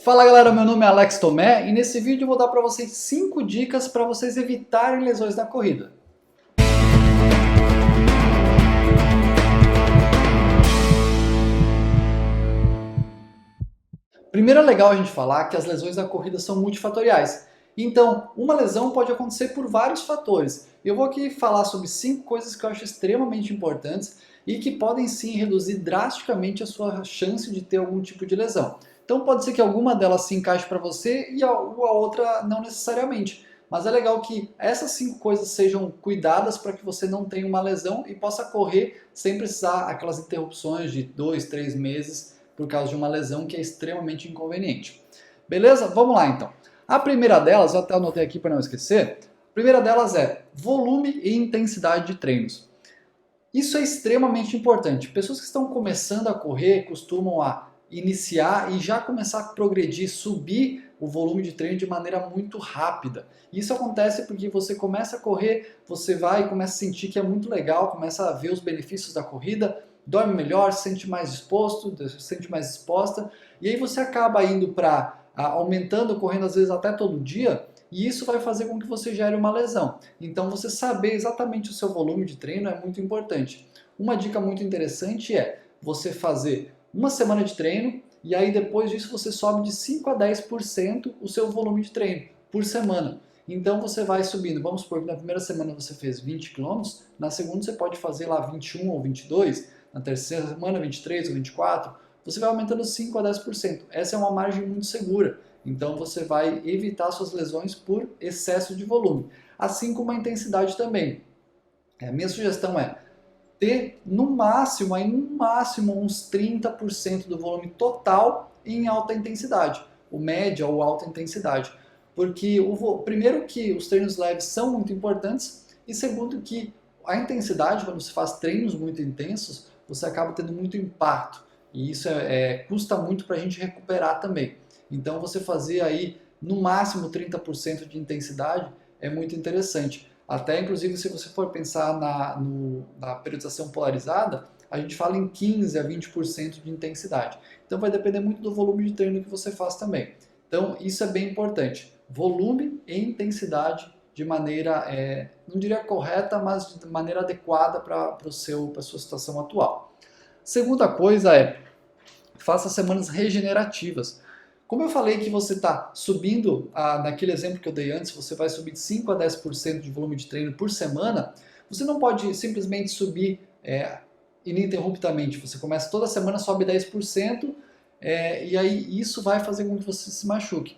Fala galera, meu nome é Alex Tomé e nesse vídeo eu vou dar para vocês 5 dicas para vocês evitarem lesões na corrida. Primeiro é legal a gente falar que as lesões na corrida são multifatoriais. Então, uma lesão pode acontecer por vários fatores. Eu vou aqui falar sobre 5 coisas que eu acho extremamente importantes e que podem sim reduzir drasticamente a sua chance de ter algum tipo de lesão. Então pode ser que alguma delas se encaixe para você e a outra não necessariamente. Mas é legal que essas 5 coisas sejam cuidadas para que você não tenha uma lesão e possa correr sem precisar aquelas interrupções de 2, 3 meses por causa de uma lesão que é extremamente inconveniente. Beleza? Vamos lá então. A primeira delas, eu até anotei aqui para não esquecer, a primeira delas é volume e intensidade de treinos. Isso é extremamente importante. Pessoas que estão começando a correr costumam iniciar e já começar a progredir, subir o volume de treino de maneira muito rápida. Isso acontece porque você começa a correr, você vai e começa a sentir que é muito legal, começa a ver os benefícios da corrida, dorme melhor, se sente mais disposto, se sente mais disposta, e aí você acaba indo para aumentando, correndo às vezes até todo dia, e isso vai fazer com que você gere uma lesão. Então você saber exatamente o seu volume de treino é muito importante. Uma dica muito interessante é você fazer uma semana de treino e aí depois disso você sobe de 5 a 10% o seu volume de treino por semana. Então você vai subindo, vamos supor que na primeira semana você fez 20 km, na segunda você pode fazer lá 21 ou 22, na terceira semana 23 ou 24, você vai aumentando 5 a 10%. Essa é uma margem muito segura. Então você vai evitar suas lesões por excesso de volume. Assim como a intensidade também. A minha sugestão é ter no máximo uns 30% do volume total em alta intensidade, ou média ou alta intensidade. Porque primeiro que os treinos leves são muito importantes e segundo que a intensidade, quando você faz treinos muito intensos, você acaba tendo muito impacto e isso custa muito para a gente recuperar também. Então você fazer aí no máximo 30% de intensidade é muito interessante. Até inclusive se você for pensar na periodização polarizada, a gente fala em 15 a 20% de intensidade. Então vai depender muito do volume de treino que você faz também. Então isso é bem importante. Volume e intensidade de maneira, não diria correta, mas de maneira adequada para a sua situação atual. Segunda coisa faça semanas regenerativas. Como eu falei que você está subindo, naquele exemplo que eu dei antes, você vai subir de 5 a 10% de volume de treino por semana, você não pode simplesmente subir ininterruptamente. Você começa toda semana, sobe 10%, e aí isso vai fazer com que você se machuque.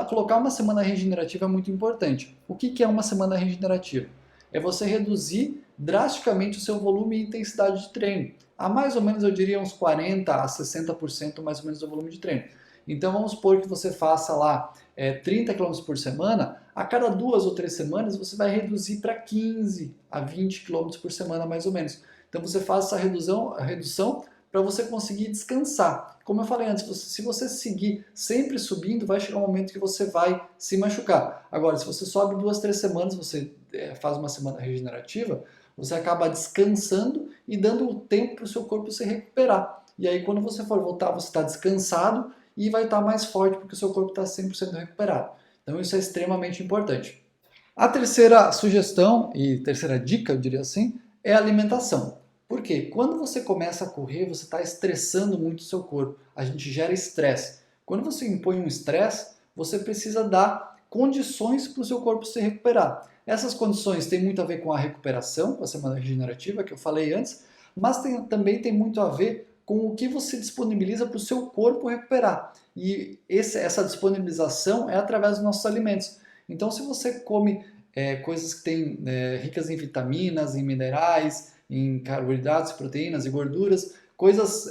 Colocar uma semana regenerativa é muito importante. O que é uma semana regenerativa? É você reduzir drasticamente o seu volume e intensidade de treino. A mais ou menos, eu diria, uns 40 a 60% mais ou menos do volume de treino. Então vamos supor que você faça lá 30 km por semana, a cada 2 ou 3 semanas você vai reduzir para 15 a 20 km por semana mais ou menos. Então você faz essa redução para você conseguir descansar. Como eu falei antes, se você seguir sempre subindo, vai chegar um momento que você vai se machucar. Agora, se você sobe 2, 3 semanas, você faz uma semana regenerativa, você acaba descansando e dando o tempo para o seu corpo se recuperar. E aí quando você for voltar, você está descansado e vai estar mais forte porque o seu corpo está 100% recuperado. Então isso é extremamente importante. A terceira sugestão e terceira dica, eu diria assim, é a alimentação. Por quê? Quando você começa a correr, você está estressando muito o seu corpo. A gente gera estresse. Quando você impõe um estresse, você precisa dar condições para o seu corpo se recuperar. Essas condições têm muito a ver com a recuperação, com a semana regenerativa que eu falei antes, mas também tem muito a ver com o que você disponibiliza para o seu corpo recuperar. E essa disponibilização é através dos nossos alimentos. Então, se você come coisas que têm ricas em vitaminas, em minerais, em carboidratos, proteínas e gorduras, coisas,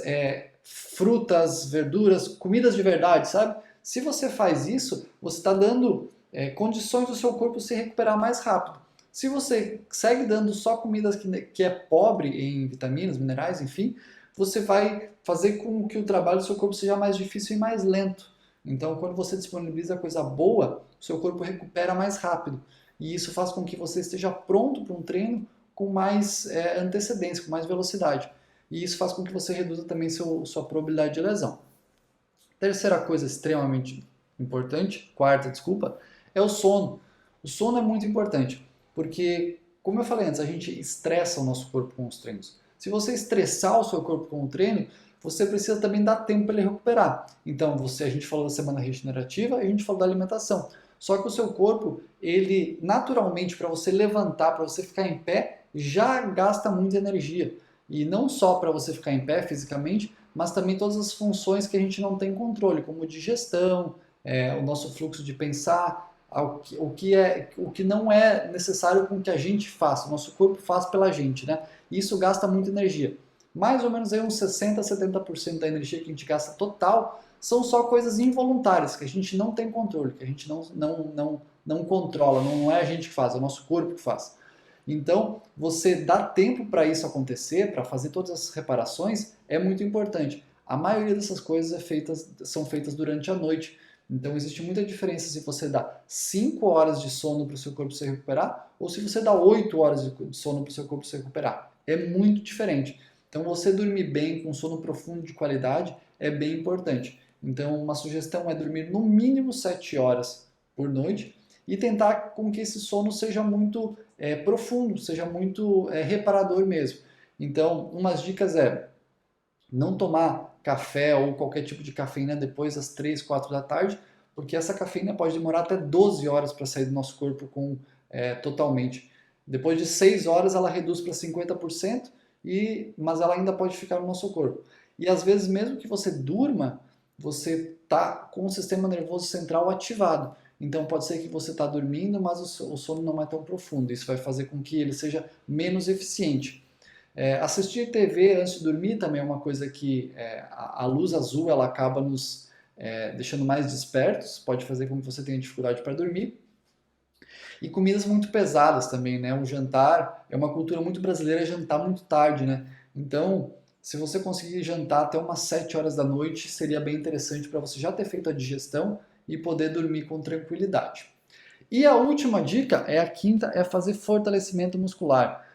frutas, verduras, comidas de verdade, sabe? Se você faz isso, você está dando condições do seu corpo se recuperar mais rápido. Se você segue dando só comidas que é pobre em vitaminas, minerais, enfim, você vai fazer com que o trabalho do seu corpo seja mais difícil e mais lento. Então, quando você disponibiliza coisa boa, o seu corpo recupera mais rápido. E isso faz com que você esteja pronto para um treino com mais antecedência, com mais velocidade. E isso faz com que você reduza também sua probabilidade de lesão. Terceira coisa extremamente importante, quarta, desculpa, é o sono. O sono é muito importante, porque, como eu falei antes, a gente estressa o nosso corpo com os treinos. Se você estressar o seu corpo com o treino, você precisa também dar tempo para ele recuperar. Então, a gente falou da semana regenerativa e a gente falou da alimentação. Só que o seu corpo, ele naturalmente, para você levantar, para você ficar em pé, já gasta muita energia. E não só para você ficar em pé fisicamente, mas também todas as funções que a gente não tem controle, como digestão, o nosso fluxo de pensar, o que não é necessário com que a gente faça, o nosso corpo faz pela gente, né? E isso gasta muita energia. Mais ou menos aí uns 60 a 70% da energia que a gente gasta total são só coisas involuntárias, que a gente não tem controle, que a gente não controla, não é a gente que faz, é o nosso corpo que faz. Então, você dar tempo para isso acontecer, para fazer todas essas reparações, é muito importante. A maioria dessas coisas são feitas durante a noite. Então, existe muita diferença se você dá 5 horas de sono para o seu corpo se recuperar ou se você dá 8 horas de sono para o seu corpo se recuperar. É muito diferente. Então, você dormir bem, com sono profundo de qualidade, é bem importante. Então, uma sugestão é dormir no mínimo 7 horas por noite e tentar com que esse sono seja muito profundo, seja muito reparador mesmo. Então, umas dicas é não tomar café ou qualquer tipo de cafeína depois das 3, 4 da tarde, porque essa cafeína pode demorar até 12 horas para sair do nosso corpo totalmente. Depois de 6 horas ela reduz para 50%, mas ela ainda pode ficar no nosso corpo. E às vezes, mesmo que você durma, você está com o sistema nervoso central ativado. Então pode ser que você está dormindo, mas o sono não é tão profundo. Isso vai fazer com que ele seja menos eficiente. Assistir TV antes de dormir também é uma coisa que a luz azul ela acaba nos deixando mais despertos, pode fazer com que você tenha dificuldade para dormir. E comidas muito pesadas também, né? O jantar é uma cultura muito brasileira, jantar muito tarde, né? Então, se você conseguir jantar até umas 7 horas da noite, seria bem interessante para você já ter feito a digestão e poder dormir com tranquilidade. E a última dica, a quinta, é fazer fortalecimento muscular.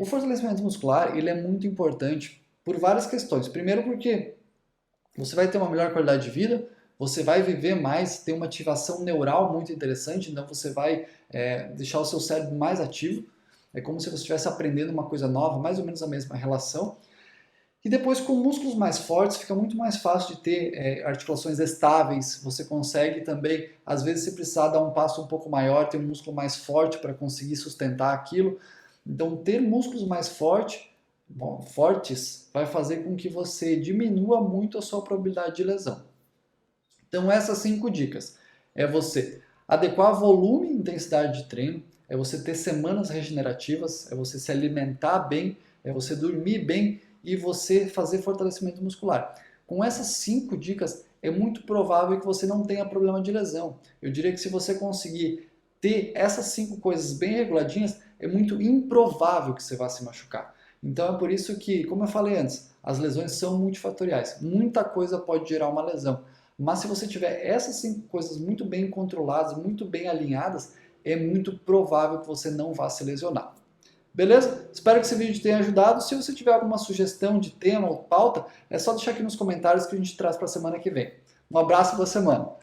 O fortalecimento muscular ele é muito importante por várias questões. Primeiro porque você vai ter uma melhor qualidade de vida, você vai viver mais, ter uma ativação neural muito interessante, então você vai deixar o seu cérebro mais ativo. É como se você estivesse aprendendo uma coisa nova, mais ou menos a mesma relação. E depois, com músculos mais fortes, fica muito mais fácil de ter articulações estáveis. Você consegue também, às vezes, se precisar dar um passo um pouco maior, ter um músculo mais forte para conseguir sustentar aquilo. Então, ter músculos mais fortes vai fazer com que você diminua muito a sua probabilidade de lesão. Então, essas 5 dicas. É você adequar volume e intensidade de treino, é você ter semanas regenerativas, é você se alimentar bem, é você dormir bem e você fazer fortalecimento muscular. Com essas 5 dicas, é muito provável que você não tenha problema de lesão. Eu diria que se você conseguir ter essas 5 coisas bem reguladinhas, é muito improvável que você vá se machucar. Então é por isso que, como eu falei antes, as lesões são multifatoriais. Muita coisa pode gerar uma lesão. Mas se você tiver essas 5 coisas muito bem controladas, muito bem alinhadas, é muito provável que você não vá se lesionar. Beleza? Espero que esse vídeo tenha ajudado. Se você tiver alguma sugestão de tema ou pauta, é só deixar aqui nos comentários que a gente traz para a semana que vem. Um abraço e boa semana!